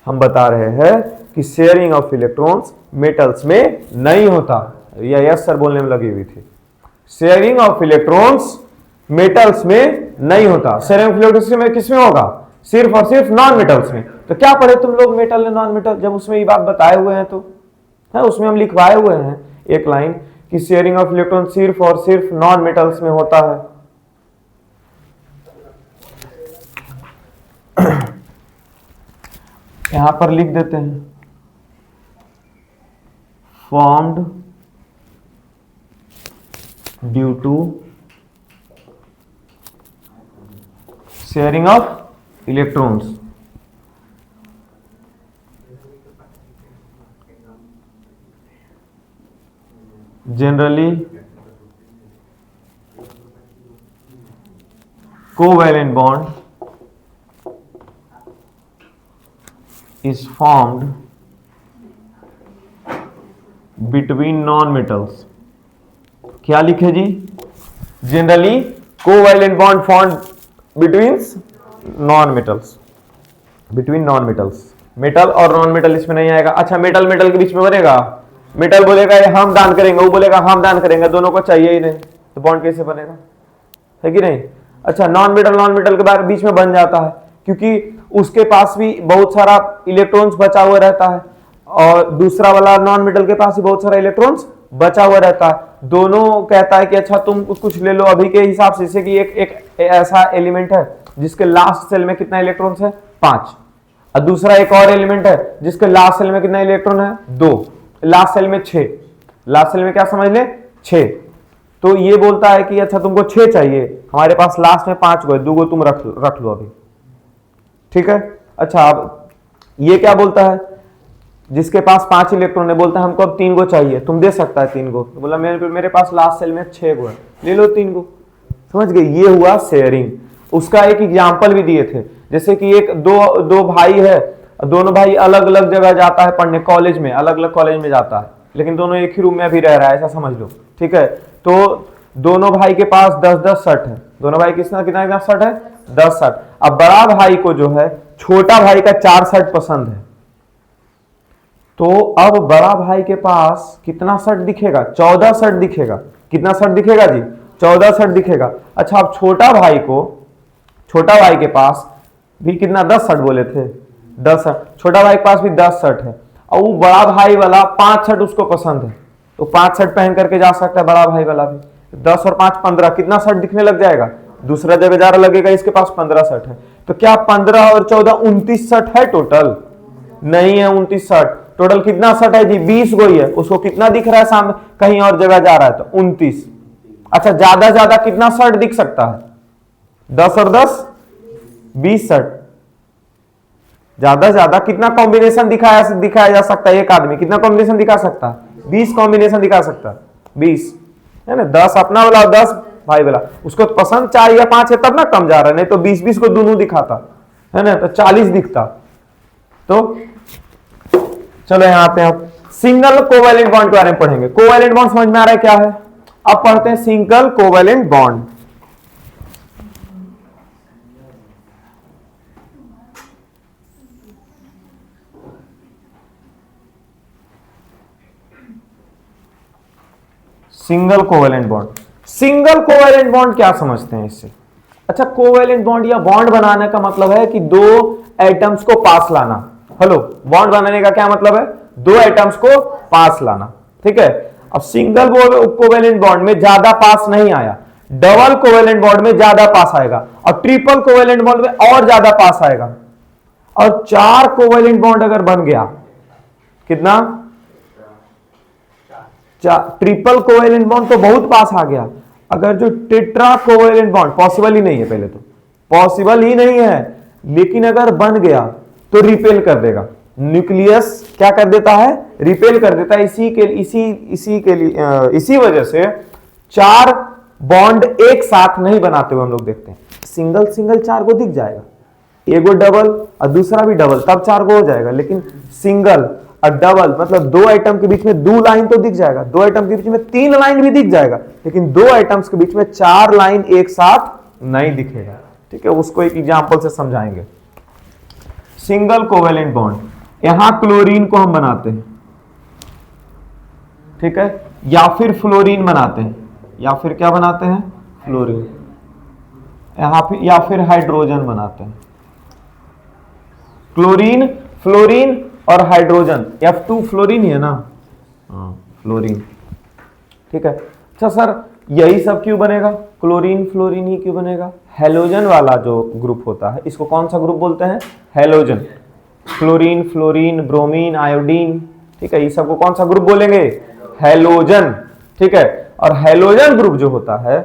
हम बता रहे हैं कि शेयरिंग ऑफ इलेक्ट्रॉन्स मेटल्स में नहीं होता। या यस सर बोलने में लगी हुई थी। शेयरिंग ऑफ इलेक्ट्रॉन्स मेटल्स में नहीं होता। शेयरिंग ऑफ इलेक्ट्रॉन्स में किसमें होगा? सिर्फ और सिर्फ नॉन मेटल्स में। तो क्या पढ़े तुम लोग मेटल और नॉन मेटल, जब उसमें ये बात बताए हुए हैं तो है, उसमें हम लिखवाए हुए हैं एक लाइन कि शेयरिंग ऑफ इलेक्ट्रॉन सिर्फ और सिर्फ नॉन मेटल्स में होता है। यहां पर लिख देते हैं formed due to sharing of electrons. Generally covalent bond is formed between non-metals। क्या लिखे जी? Generally covalent bond formed between non metals, between non metals. Metal और नॉन मेटल इसमें नहीं आएगा। अच्छा, मेटल मेटल के बीच में बनेगा? मेटल बोलेगा ये हम दान करेंगे, वो बोलेगा हम दान करेंगे, दोनों को चाहिए ही नहीं, तो बॉन्ड कैसे बनेगा? है कि नहीं? अच्छा, नॉन मेटल के बीच में बन जाता है क्योंकि उसके पास भी बहुत सारा इलेक्ट्रॉन्स बचा हुआ रहता है और दूसरा वाला नॉन मेटल के पास भी बहुत सारा इलेक्ट्रॉन्स बचा हुआ रहता है। दोनों कहता है कि अच्छा तुम कुछ ले लो अभी के हिसाब से, जैसे कि एक ऐसा एलिमेंट है जिसके लास्ट सेल में कितना इलेक्ट्रॉन्स है? 5, और दूसरा एक और एलिमेंट है जिसके लास्ट सेल में कितना इलेक्ट्रॉन है? 2, लास्ट सेल में 6। लास्ट सेल में क्या समझ ले? 6। तो ये बोलता है कि अच्छा तुमको 6 चाहिए, हमारे पास लास्ट में 5 गो है, 2 गो तुम रख लो अभी, ठीक है। अच्छा, अब ये क्या बोलता है? जिसके पास 5 इलेक्ट्रॉन है बोलता है हमको अब 3 गो चाहिए, तुम दे सकता है 3 गो। तो बोला मेरे पास लास्ट सेल में 6 गो है, ले लो 3 गो। समझ गए? ये हुआ शेयरिंग। उसका एक एग्जाम्पल भी दिए थे, जैसे कि एक दो भाई है, दोनों भाई अलग अलग जगह जाता है पढ़ने, कॉलेज में, अलग अलग कॉलेज में जाता है, लेकिन दोनों एक ही रूम में अभी रह रहा है, ऐसा समझ लो, ठीक है। तो दोनों भाई के पास 10-10 शर्ट है। दोनों भाई कितना शर्ट है? 10 शर्ट। अब बड़ा भाई को जो है छोटा भाई का 4 शर्ट पसंद है, तो अब बड़ा भाई के पास कितना शर्ट दिखेगा? 14 शर्ट दिखेगा। कितना शर्ट दिखेगा जी? 14 शर्ट दिखेगा। अच्छा, अब छोटा भाई के पास भी कितना? 10 शर्ट बोले थे, 10 शर्ट। छोटा भाई के पास भी 10 शर्ट है और वो बड़ा भाई वाला 5 शर्ट उसको पसंद है, तो 5 शर्ट पहन करके जा सकता है बड़ा भाई वाला भी। 10 और 5 15, कितना शर्ट दिखने लग जाएगा? दूसरा जगह जा रहा लगेगा, इसके पास 15 शर्ट है। तो क्या 15 और 14 29 शर्ट है टोटल? नहीं है 29 शर्ट। टोटल कितना शर्ट है जी? 20 गो ही है। उसको कितना दिख रहा है सामने, कहीं और जगह जा रहा है तो 29। अच्छा, ज्यादा कितना शर्ट दिख सकता है? 10 और 10 20 शर्ट। ज्यादा कितना कॉम्बिनेशन दिखाया जा सकता है? एक आदमी कितना कॉम्बिनेशन दिखा सकता है? 20 कॉम्बिनेशन दिखा सकता है, 20 है ना। 10 अपना वाला और 10 भाई वाला। उसको पसंद 4 या 5 है तब ना कम जा रहा है, नहीं तो 20-20 को दोनों दिखाता है ना, तो 40 दिखता। तो चलो यहां पे आप सिंगल कोवैलेंट बॉन्ड के बारे में पढ़ेंगे। कोवैलेंट बॉन्ड समझ में आ रहा है क्या है? अब पढ़ते हैं single covalent bond. Single covalent bond. Single covalent bond क्या समझते हैं इससे? अच्छा, कोवैलेंट बॉन्ड या बॉन्ड बनाने का मतलब है कि 2 एटम्स को पास लाना। हेलो, बॉन्ड बनाने का क्या मतलब है? 2 एटम्स को पास लाना, ठीक है। अब सिंगल कोवैलेंट बॉन्ड में ज्यादा पास नहीं आया, डबल कोवैलेंट बॉन्ड में ज्यादा पास आएगा, और ट्रिपल कोवैलेंट बॉन्ड में और ज्यादा पास आएगा। और 4 कोवैलेंट बॉन्ड अगर बन गया, कितना? ट्रिपल कोवैलेंट बॉन्ड तो बहुत पास आ गया। अगर जो टेट्रा कोवैलेंट बॉन्ड, पॉसिबल ही नहीं है, पहले तो पॉसिबल ही नहीं है, लेकिन अगर बन गया तो रिपेल कर देगा। न्यूक्लियस क्या कर देता है? रिपेल कर देता है। इसी वजह से 4 बॉन्ड एक साथ नहीं बनाते हुए हम लोग देखते हैं। सिंगल सिंगल 4 को दिख जाएगा, एगो डबल और दूसरा भी डबल, तब 4 को हो जाएगा। लेकिन सिंगल और डबल मतलब 2 आइटम के बीच में 2 लाइन तो दिख जाएगा, 2 आइटम के बीच में 3 लाइन भी दिख जाएगा, लेकिन 2 आइटम्स के बीच में 4 लाइन एक साथ नहीं दिखेगा। ठीक है, उसको एक एग्जांपल से समझाएंगे। सिंगल कोवेलेंट बॉन्ड, यहां क्लोरीन को हम बनाते हैं, ठीक है, या फिर फ्लोरीन बनाते हैं, या फिर क्या बनाते हैं, फ्लोरीन, यहां फिर या फिर हाइड्रोजन बनाते हैं। क्लोरीन, फ्लोरीन और हाइड्रोजन, F2 फ्लोरीन ही है ना, हाँ फ्लोरीन। ठीक है, अच्छा सर यही सब क्यों बनेगा, क्लोरीन फ्लोरीन ही क्यों बनेगा? हेलोजन वाला जो ग्रुप होता है इसको कौन सा ग्रुप बोलते हैं, halogen. Chlorine fluorine bromine iodine, ठीक है, ये सबको कौन सा ग्रुप बोलेंगे, हेलोजन। ठीक है, और हेलोजन ग्रुप जो होता है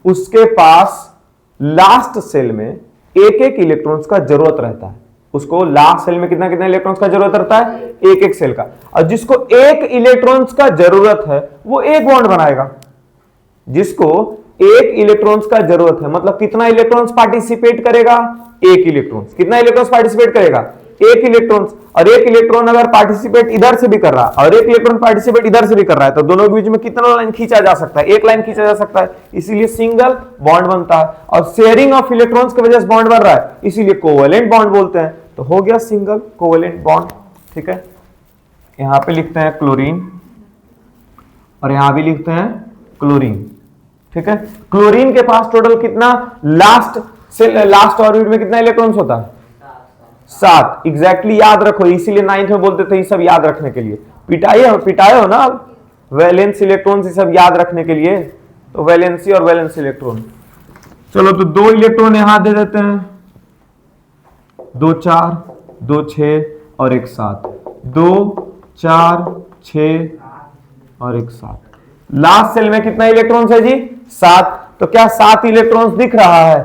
उसके पास लास्ट सेल में एक एक इलेक्ट्रॉन्स का जरूरत रहता है। उसको लास्ट सेल में कितना कितना इलेक्ट्रॉन्स का जरूरत रहता है, एक एक सेल का। और जिसको एक इलेक्ट्रॉन्स का जरूरत है वो एक बॉन्ड बनाएगा। जिसको एक इलेक्ट्रॉन्स का जरूरत है मतलब कितना इलेक्ट्रॉन्स पार्टिसिपेट करेगा, एक इलेक्ट्रॉन्स। कितना इलेक्ट्रॉन्स पार्टिसिपेट करेगा, एक इलेक्ट्रॉन्स। और एक इलेक्ट्रॉन अगर पार्टिसिपेट इधर से भी कर रहा है और एक इलेक्ट्रॉन पार्टिसिपेट इधर से भी कर रहा है तो दोनों के बीच में कितना लाइन खींचा जा सकता है, एक लाइन खींचा जा सकता है, इसीलिए सिंगल बॉन्ड बनता है। और शेयरिंग ऑफ इलेक्ट्रॉन्स की वजह से बॉन्ड बन रहा है, इसीलिए कोवेलेंट बॉन्ड बोलते हैं। तो हो गया सिंगल कोवेलेंट बॉन्ड। ठीक है, यहां पे लिखते हैं क्लोरीन और यहां भी लिखते हैं क्लोरीन। ठीक है, क्लोरीन के पास टोटल कितना, लास्ट ऑर्बिट में कितना इलेक्ट्रॉन्स होता है, 7। एग्जैक्टली याद रखो, इसीलिए 9th में बोलते थे ये सब याद रखने के लिए। पिटाए हो ना वैलेंस इलेक्ट्रॉन, ये सब याद रखने के लिए, तो वैलेंसी और वैलेंस इलेक्ट्रॉन। चलो तो 2 इलेक्ट्रॉन यहां दे देते हैं, 2 4 2 6 और 1 7, 2 4 6 और 1 7। लास्ट सेल में कितना इलेक्ट्रॉन्स है जी, 7। तो क्या 7 इलेक्ट्रॉन्स दिख रहा है?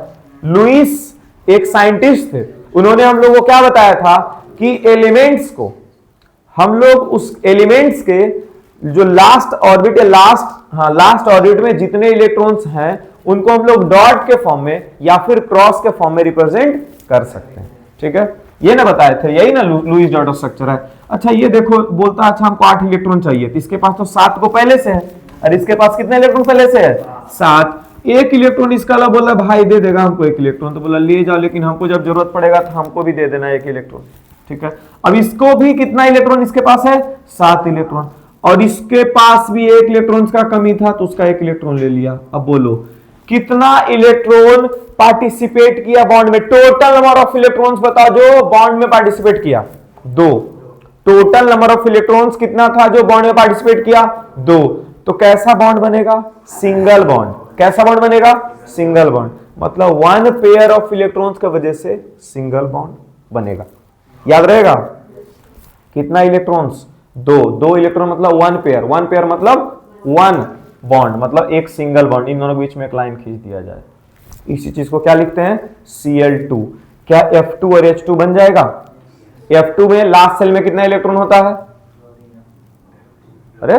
लुईस एक साइंटिस्ट थे, उन्होंने हम लोगों को क्या बताया था कि एलिमेंट्स को हम लोग उस एलिमेंट्स के जो लास्ट ऑर्बिट या लास्ट ऑर्बिट में जितने इलेक्ट्रॉन्स हैं उनको हम लोग डॉट के फॉर्म में या फिर क्रॉस के फॉर्म में रिप्रेजेंट कर सकते हैं। ठीक है, ये ना बताए थे, यही ना लुईस डॉट स्ट्रक्चर है। अच्छा ये देखो बोलता है अच्छा हमको 8 इलेक्ट्रॉन चाहिए, तो इसके पास तो 7 को पहले से है और इसके पास कितने इलेक्ट्रॉन पहले से है, 7। एक इलेक्ट्रॉन इसका वाला बोला भाई दे देगा हमको 1 इलेक्ट्रॉन, तो बोला ले जाओ लेकिन हमको जब जरूरत पड़ेगा तो हमको भी दे देना 1 इलेक्ट्रॉन। ठीक है, अब इसको भी कितना इलेक्ट्रॉन इसके पास है, 7 इलेक्ट्रॉन, और इसके पास भी 1 इलेक्ट्रॉन का कमी था तो उसका 1 इलेक्ट्रॉन ले लिया। अब बोलो कितना इलेक्ट्रॉन पार्टिसिपेट किया बॉन्ड में, टोटल नंबर ऑफ इलेक्ट्रॉन्स बताओ जो बॉन्ड में पार्टिसिपेट किया, 2। टोटल नंबर ऑफ इलेक्ट्रॉन्स कितना था जो बॉन्ड में पार्टिसिपेट किया, 2। तो कैसा बॉन्ड बनेगा, सिंगल बॉन्ड। कैसा बॉन्ड बनेगा, सिंगल बॉन्ड, मतलब 1 पेयर ऑफ इलेक्ट्रॉन्स की वजह से सिंगल बॉन्ड बनेगा। याद रहेगा कितना इलेक्ट्रॉन्स, 2 इलेक्ट्रॉन मतलब 1 पेयर, 1 पेयर मतलब 1 बॉन्ड, मतलब एक सिंगल बॉन्ड। इन दोनों के बीच में एक लाइन खींच दिया जाए, इसी चीज को क्या लिखते हैं, Cl2। क्या F2 और H2 बन जाएगा? F2 में लास्ट सेल में कितना इलेक्ट्रॉन होता है, अरे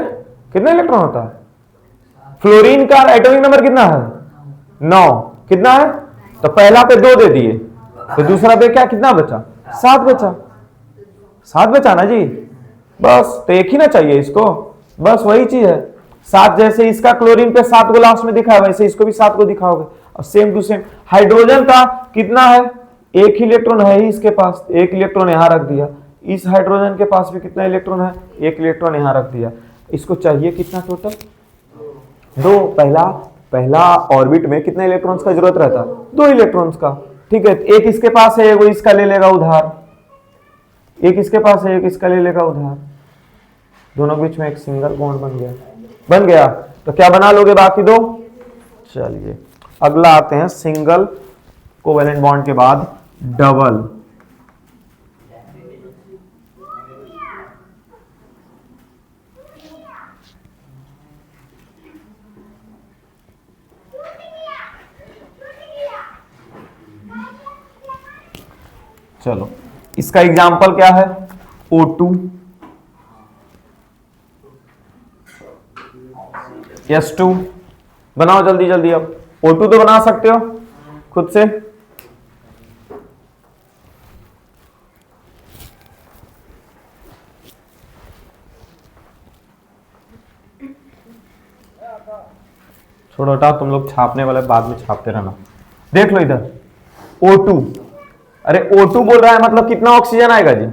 कितना इलेक्ट्रॉन होता है? फ्लोरीन का एटॉमिक नंबर कितना है, 9। कितना है, तो पहला पे 2 दे दिए, तो दूसरा पे क्या कितना बचा, 7 बचा। 7 बचा ना जी, बस तो एक ही ना चाहिए इसको, बस वही चीज है। 7 जैसे इसका क्लोरीन पे 7 को लास्ट में दिखा है वैसे इसको भी 7 को दिखाओगे। और सेम टू सेम हाइड्रोजन का कितना है, 1 इलेक्ट्रॉन है ही इसके पास, 1 इलेक्ट्रॉन यहां रख दिया। इस हाइड्रोजन के पास भी कितना इलेक्ट्रॉन है, 1 इलेक्ट्रॉन यहां रख दिया। इसको चाहिए कितना टोटल, 2। पहला ऑर्बिट में कितने इलेक्ट्रॉन्स का जरूरत रहता है, 2 इलेक्ट्रॉन्स का। ठीक है, एक इसके पास है, वो इसका ले लेगा उधार, एक इसके पास है, एक इसका ले लेगा उधार, दोनों के बीच में एक सिंगल बॉन्ड बन गया। तो क्या बना लोगे बाकी 2? चलिए अगला आते हैं, सिंगल कोवेलेंट बॉन्ड के बाद डबल। चलो इसका एग्जाम्पल क्या है, O2 S2 बनाओ जल्दी जल्दी। अब O2 तो बना सकते हो खुद से। छोड़ो हटाओ, तुम लोग छापने वाले बाद में छापते रहना। देख लो इधर O2, अरे O2 बोल रहा है मतलब कितना ऑक्सीजन आएगा जी?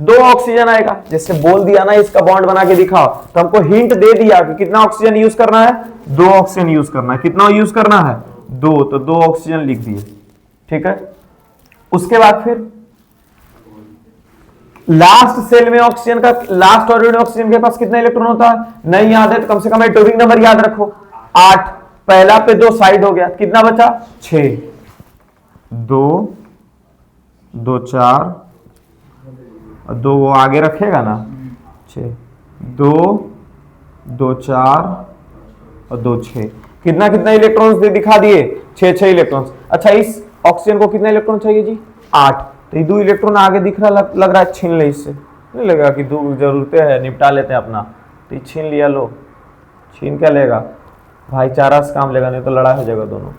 2 ऑक्सीजन आएगा। जैसे बोल दिया ना इसका बॉन्ड बना के दिखाओ, तो हमको हिंट दे दिया कि कितना ऑक्सीजन यूज करना है, 2 ऑक्सीजन यूज करना है। कितना यूज करना है? 2, तो 2 ऑक्सीजन लिख दिए। ठीक है, उसके बाद फिर लास्ट सेल में ऑक्सीजन का, लास्ट ऑर्बिट में ऑक्सीजन के पास कितना इलेक्ट्रॉन होता है? नहीं याद है तो कम से कम एटॉमिक नंबर याद रखो, 8। पहला पे 2 साइड हो गया, कितना बचा? 6। 2 2 4 और 2 वो आगे रखेगा ना, 6। 2 2 4 और 2 6। कितना कितना इलेक्ट्रॉन्स दे दिखा दिए? 6 इलेक्ट्रॉन्स। अच्छा, इस ऑक्सीजन को कितना इलेक्ट्रॉन चाहिए जी? 8। तो ये 2 इलेक्ट्रॉन आगे दिख रहा, लग रहा है छीन ले इससे, नहीं लगेगा कि 2 जरूरतें है निपटा लेते हैं अपना, तो ये छीन लिया। लो, छीन क्या लेगा? भाईचारा से काम लेगा, नहीं तो लड़ाई हो जाएगा दोनों।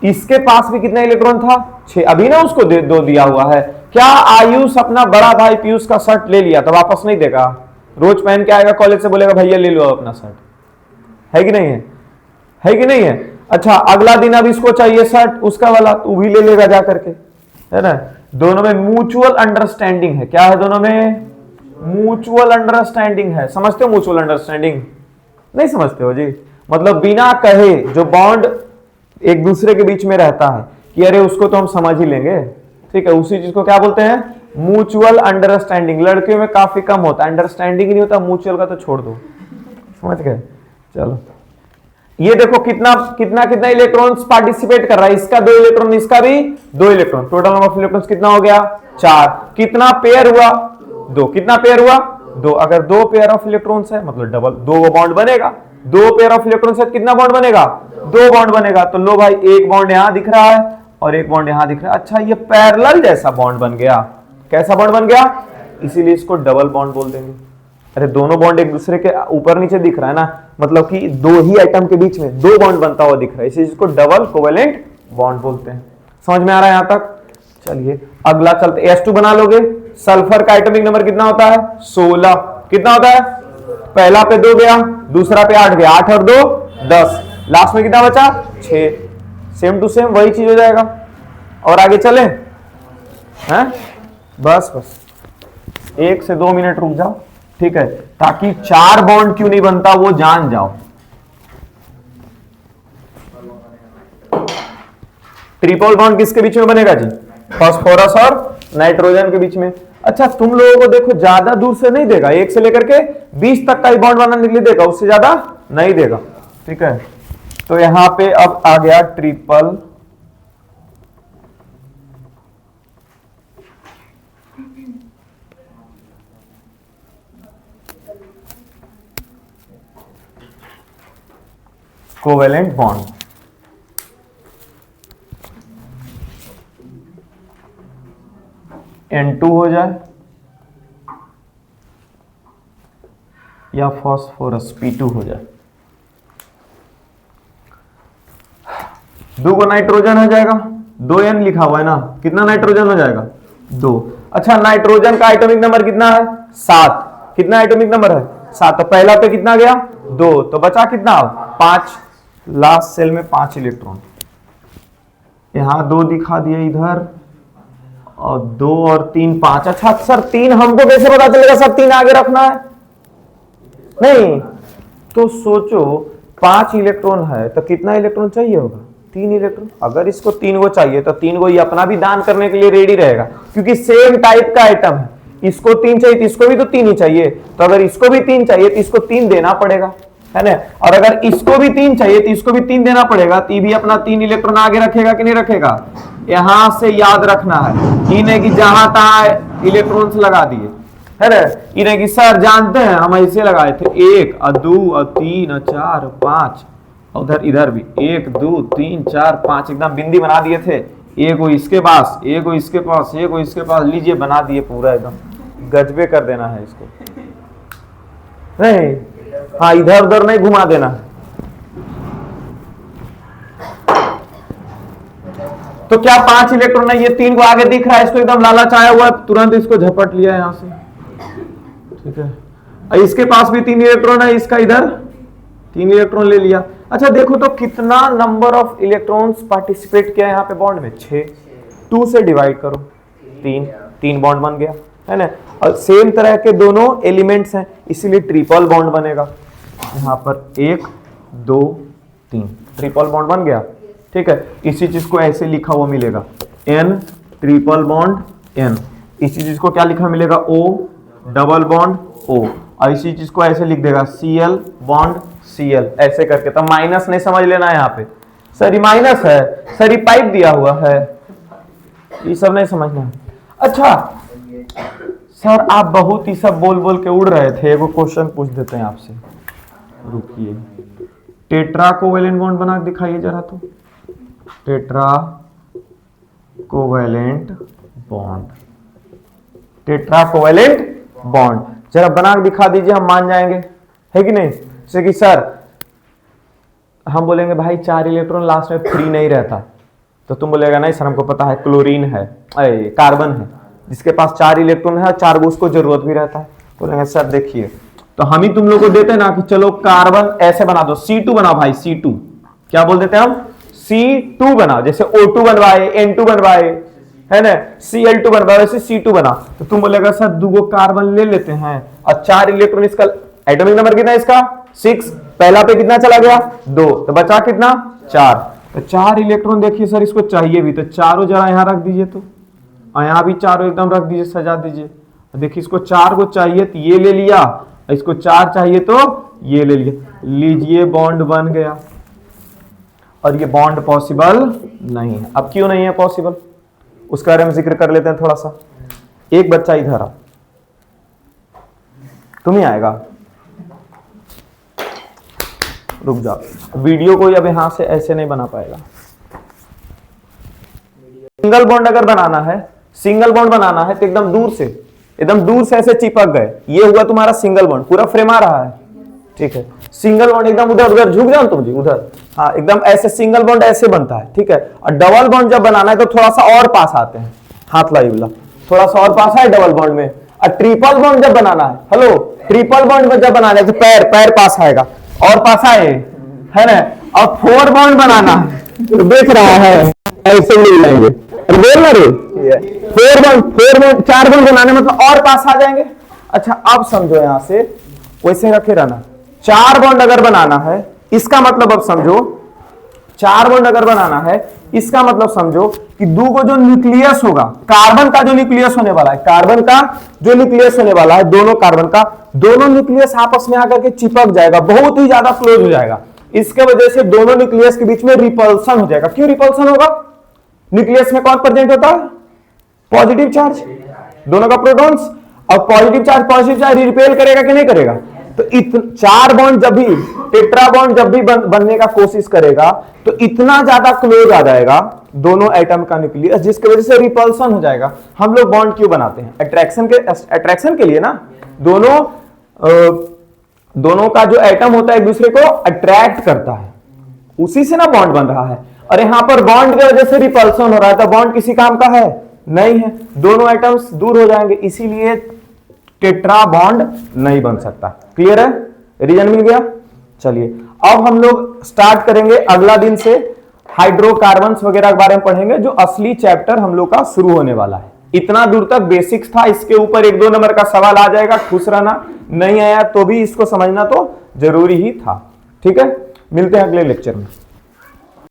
इसके पास भी कितना इलेक्ट्रॉन था? 6। अभी ना उसको 2 दिया हुआ है। क्या आयुष अपना बड़ा भाई पीयूष का शर्ट ले लिया तो वापस नहीं देगा? रोज पहन के आएगा कॉलेज से, बोलेगा भैया ले लो अपना शर्ट, है कि नहीं है? है कि नहीं है? अच्छा, अगला दिन अब इसको चाहिए शर्ट उसका वाला, तू भी ले लेगा जा करके, है ना? दोनों में म्यूचुअल अंडरस्टैंडिंग है। क्या है दोनों में? म्यूचुअल अंडरस्टैंडिंग है। समझते हो म्यूचुअल अंडरस्टैंडिंग? नहीं समझते हो जी? मतलब बिना कहे जो बॉन्ड एक दूसरे के बीच में रहता है कि अरे उसको तो हम समझ ही लेंगे, ठीक है, उसी चीज को क्या बोलते हैं? Mutual understanding. लड़कियों में काफी कम होता है, अंडरस्टैंडिंग ही नहीं होता, म्यूचुअल का तो छोड़ दो। समझ गए? चलो, ये देखो कितना कितना कितना इलेक्ट्रॉन्स पार्टिसिपेट कर रहा है। इसका 2 इलेक्ट्रॉन, इसका भी 2 electron. Total number of electrons कितना हो गया? 4। कितना पेयर हुआ? 2। कितना पेयर हुआ? 2। अगर 2 पेयर ऑफ इलेक्ट्रॉन्स है मतलब डबल 2 बॉन्ड बनेगा। 2 पेयर ऑफ इलेक्ट्रॉन्स है, कितना बॉन्ड बनेगा? 2 बॉन्ड बनेगा। तो लो भाई, एक बॉन्ड यहां दिख रहा है और एक बॉन्ड यहां दिख रहा है। अच्छा, ये पैरेलल जैसा बॉन्ड बन गया। कैसा बॉन्ड बन गया? इसीलिए इसको डबल बॉन्ड बोल देंगे। अरे दोनों बॉन्ड एक दूसरे के ऊपर नीचे दिख रहा है ना, मतलब कि 2 ही एटम के बीच में 2 बॉन्ड बनता हुआ दिख रहा है, इसीलिए इसको डबल कोवेलेंट बॉन्ड बोलते हैं। समझ में आ रहा है यहां तक? चलिए अगला चलते। H2 बना लोगे। सल्फर का एटॉमिक नंबर कितना होता है? 16। कितना होता है? पहला पे 2 गया, दूसरा पे 8 गया, 8 और 2 10, लास्ट में कितना बचा? 6। सेम टू सेम वही चीज हो जाएगा। और आगे चले हैं? बस बस 1 से 2 मिनट रुक जाओ, ठीक है, ताकि 4 बॉन्ड क्यों नहीं बनता वो जान जाओ। ट्रिपल बॉन्ड किसके बीच में बनेगा जी? फास्फोरस और नाइट्रोजन के बीच में। अच्छा, तुम लोगों को देखो ज्यादा दूर से नहीं देगा, 1 से लेकर के 20 तक का ही बॉन्ड बनाने के लिए देगा, उससे ज्यादा नहीं देगा, ठीक है। तो यहां पे अब आ गया ट्रिपल कोवेलेंट बॉन्ड। N2 हो जाए या फास्फोरस P2 हो जाए। 2 को नाइट्रोजन हो जाएगा, 2N लिखा हुआ है ना, कितना नाइट्रोजन हो जाएगा? 2। अच्छा, नाइट्रोजन का एटॉमिक नंबर कितना है? 7। कितना एटॉमिक नंबर है? 7। तो पहला पे कितना गया? 2, तो बचा कितना? 5। लास्ट सेल में 5 इलेक्ट्रॉन, यहां 2 दिखा दिए इधर, और 2 और 3 5। अच्छा सर 3 हमको कैसे पता चलेगा सर 3 आगे रखना है? नहीं तो सोचो 5 इलेक्ट्रॉन है तो कितना इलेक्ट्रॉन चाहिए होगा? 3 इलेक्ट्रॉन। अगर इसको 3 को चाहिए तो 3 को ये अपना भी दान करने के लिए रेडी रहेगा, क्योंकि सेम टाइप का आइटम है। इसको 3 चाहिए तो इसको भी तो 3 ही चाहिए, तो अगर इसको भी 3 चाहिए तो इसको 3 देना पड़ेगा, है ना। और अगर इसको भी 3 चाहिए तो इसको भी 3 देना पड़ेगा, तो ये भी अपना 3 इलेक्ट्रॉन आगे रखेगा कि नहीं रखेगा? यहां से याद रखना है, इन्हें कि जहां तहां इलेक्ट्रॉन्स लगा दिए, है ना। इन्हें कि सर जानते हैं हम ऐसे लगाए थे, 1 और 2 और 3 और 4 और 5, उधर इधर भी 1 2 3 4 5 एकदम बिंदी बना दिए थे। एक वो इसके पास, एक वो इसके पास, एक वो इसके पास, लीजिए बना दिए पूरा एकदम गजबे कर देना है इसको, नहीं हाँ इधर उधर नहीं घुमा देना, तो क्या 5 इलेक्ट्रॉन है, ये 3 को आगे दिख रहा है, इसको एकदम लालच आया हुआ, तुरंत इसको झपट लिया यहां से, ठीक है। इसके पास भी 3 इलेक्ट्रॉन है, इसका इधर 3 इलेक्ट्रॉन ले लिया। अच्छा देखो तो कितना नंबर ऑफ इलेक्ट्रॉन्स पार्टिसिपेट किया यहाँ पे बॉन्ड में, 6। 2 से डिवाइड करो, 3 बॉन्ड बन गया, है ना। और सेम तरह के दोनों एलिमेंट्स हैं, इसीलिए ट्रिपल बॉन्ड बनेगा। यहाँ पर 1 2 3 ट्रिपल बॉन्ड बन गया, ठीक है। इसी चीज को ऐसे लिखा हुआ मिलेगा, N ट्रिपल बॉन्ड N। इसी चीज को क्या लिखा मिलेगा, O डबल बॉन्ड O। और इसी चीज को ऐसे लिख देगा Cl बॉन्ड Cl, ऐसे करके। तो माइनस नहीं समझ लेना है यहाँ पे, सर ये माइनस है, सर ये पाइप दिया हुआ है, ये सब नहीं समझना है। अच्छा सर आप बहुत ही सब बोल बोल के उड़ रहे थे, एगो क्वेश्चन पूछ देते हैं आपसे, रुकिए। टेट्रा कोवेलेंट बॉन्ड बना के दिखाइए जरा, तो tetra covalent bond, tetra covalent bond जरा बना के दिखा दीजिए, हम मान जाएंगे, है कि नहीं। जैसे कि सर हम बोलेंगे भाई 4 इलेक्ट्रॉन लास्ट में फ्री नहीं रहता, तो तुम बोलेगा नहीं सर हमको पता है क्लोरीन है, कार्बन है जिसके पास 4 इलेक्ट्रॉन है, 4 गो उसको जरूरत भी रहता है। बोलेंगे सर देखिए, तो हम ही तुम लोग को देते हैं ना कि चलो कार्बन ऐसे बना दो, C2 बनाओ भाई, C2 क्या बोल देते हैं हम, C2 बनाओ, जैसे O2 बनवाए, N2 बनवाए, है ना, Cl2 बनवाए, वैसे C2 बना। तो तुम बोलेगा सर 2 कार्बन ले लेते हैं और 4 इलेक्ट्रॉन, इसका एटॉमिक नंबर कितना है, इसका 6, पहला पे कितना चला गया 2, तो बचा कितना 4। तो 4 इलेक्ट्रॉन देखिए सर इसको चाहिए भी, तो चारों जरा यहाँ रख दीजिए, तो यहाँ भी चारों एकदम रख दीजिए, सजा दीजिए। देखिए इसको 4 को चाहिए तो ये ले लिया, इसको 4 चाहिए तो ये ले लिया, लीजिए बॉन्ड बन गया। और ये बॉन्ड पॉसिबल नहीं है। अब क्यों नहीं है पॉसिबल, उसके बारे में जिक्र कर लेते हैं थोड़ा सा। एक बच्चा इधर आ, तुम ही आएगा, रुक जाओ, वीडियो को अब यहां से ऐसे नहीं बना पाएगा। सिंगल बॉन्ड अगर बनाना है, सिंगल बॉन्ड बनाना है तो एकदम दूर से ऐसे चिपक गए, ये हुआ तुम्हारा सिंगल बॉन्ड, पूरा फ्रेम आ रहा है, ठीक है। सिंगल बॉन्ड एकदम उधर झुक जाओ तुम जी, उधर, हाँ एकदम ऐसे सिंगल बॉन्ड ऐसे बनता है, ठीक है। और डबल बॉन्ड जब बनाना है तो थोड़ा सा और पास आते हैं, हाथ लाइवला थोड़ा सा और पास है डबल बॉन्ड में। और ट्रिपल बॉन्ड जब बनाना है, हेलो, ट्रिपल बॉन्ड में जब बनाना है तो पैर पास आएगा और पास आए, है ना। और 4 बॉन्ड बनाना है, तो देख रहा है ऐसे मिल जाएंगे, बोल ना रे, 4 बॉन्ड 4 बॉन्ड बनाने मतलब और पास आ जाएंगे। अच्छा अब समझो, यहां से वैसे रखे रहना, 4 बॉन्ड अगर बनाना है इसका मतलब, अब समझो 4 बॉन्ड अगर बनाना है इसका मतलब समझो कि 2 को जो न्यूक्लियस होगा, कार्बन का जो न्यूक्लियस होने वाला है, कार्बन का जो न्यूक्लियस होने वाला है, दोनों कार्बन का, दोनों न्यूक्लियस आपस में आकर के चिपक जाएगा, बहुत ही ज्यादा क्लोज हो जाएगा। इसके वजह से दोनों न्यूक्लियस के बीच में रिपल्सन हो जाएगा। क्यों रिपल्सन होगा, न्यूक्लियस में कौन प्रेजेंट होता है, पॉजिटिव चार्ज, दोनों का प्रोटॉन्स, और पॉजिटिव चार्ज रिपेल करेगा कि नहीं करेगा। तो 4 बॉन्ड जब भी, टेट्रा बॉन्ड जब भी बनने का कोशिश करेगा तो इतना ज्यादा क्लोज आ जाएगा दोनों एटम का न्यूक्लियस, जिसकी वजह से रिपल्सन हो जाएगा। हम लोग बॉन्ड क्यों बनाते हैं, अट्रैक्शन के लिए ना, दोनों का जो एटम होता है एक दूसरे को अट्रैक्ट करता है, उसी से ना बॉन्ड बन रहा है। और यहां पर बॉन्ड की वजह से रिपल्सन हो रहा है, तो बॉन्ड किसी काम का है नहीं है, दोनों एटम्स दूर हो जाएंगे, इसीलिए टेट्रा बॉन्ड नहीं बन सकता। क्लियर है, रीजन मिल गया। चलिए अब हम लोग स्टार्ट करेंगे अगला दिन से हाइड्रोकार्बन्स वगैरह के बारे में पढ़ेंगे, जो असली चैप्टर हम लोग का शुरू होने वाला है। इतना दूर तक बेसिक्स था, इसके ऊपर 1-2 नंबर का सवाल आ जाएगा, खुश रहना, नहीं आया तो भी इसको समझना तो जरूरी ही था। ठीक है, मिलते हैं अगले लेक्चर में।